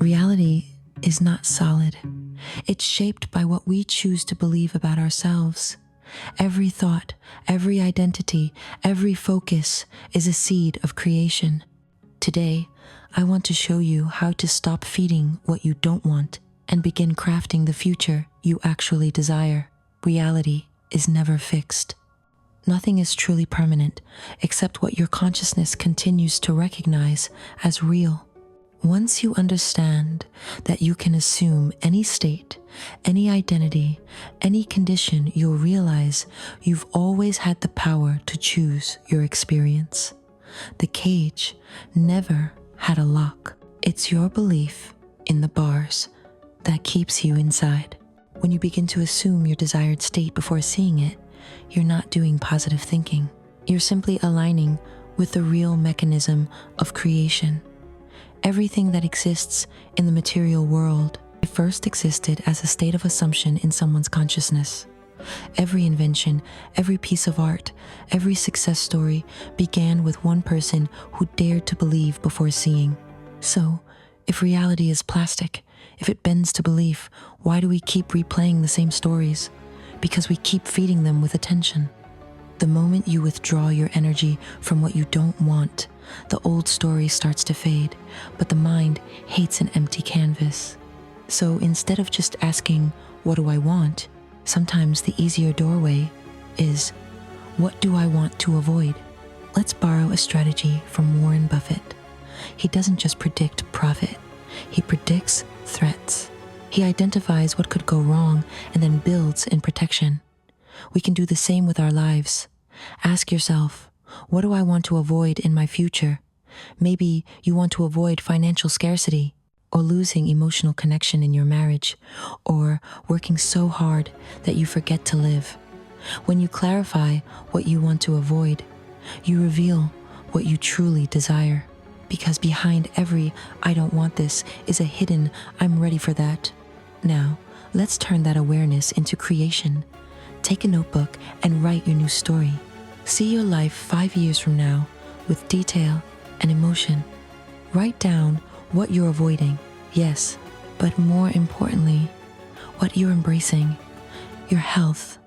Reality is not solid. It's shaped by what we choose to believe about ourselves. Every thought, every identity, every focus is a seed of creation. Today, I want to show you how to stop feeding what you don't want and begin crafting the future you actually desire. Reality is never fixed. Nothing is truly permanent except what your consciousness continues to recognize as real. Once you understand that you can assume any state, any identity, any condition, you'll realize you've always had the power to choose your experience. The cage never had a lock. It's your belief in the bars that keeps you inside. When you begin to assume your desired state before seeing it, you're not doing positive thinking. You're simply aligning with the real mechanism of creation. Everything that exists in the material world first existed as a state of assumption in someone's consciousness. Every invention, every piece of art, every success story began with one person who dared to believe before seeing. So, if reality is plastic, if it bends to belief, why do we keep replaying the same stories? Because we keep feeding them with attention. The moment you withdraw your energy from what you don't want, the old story starts to fade, but the mind hates an empty canvas. So instead of just asking, what do I want? Sometimes the easier doorway is, what do I want to avoid? Let's borrow a strategy from Warren Buffett. He doesn't just predict profit, he predicts threats. He identifies what could go wrong and then builds in protection. We can do the same with our lives. Ask yourself, what do I want to avoid in my future? Maybe you want to avoid financial scarcity, or losing emotional connection in your marriage, or working so hard that you forget to live. When you clarify what you want to avoid, you reveal what you truly desire. Because behind every "I don't want this" is a hidden "I'm ready for that." Now, let's turn that awareness into creation. Take a notebook and write your new story. See your life 5 years from now with detail and emotion. Write down what you're avoiding, yes, but more importantly, what you're embracing. Your health,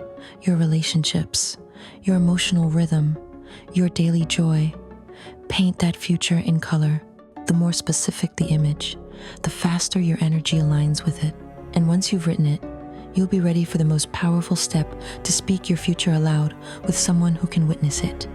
your relationships, your emotional rhythm, your daily joy. Paint that future in color. The more specific the image, the faster your energy aligns with it. And once you've written it, you'll be ready for the most powerful step to speak your future aloud with someone who can witness it.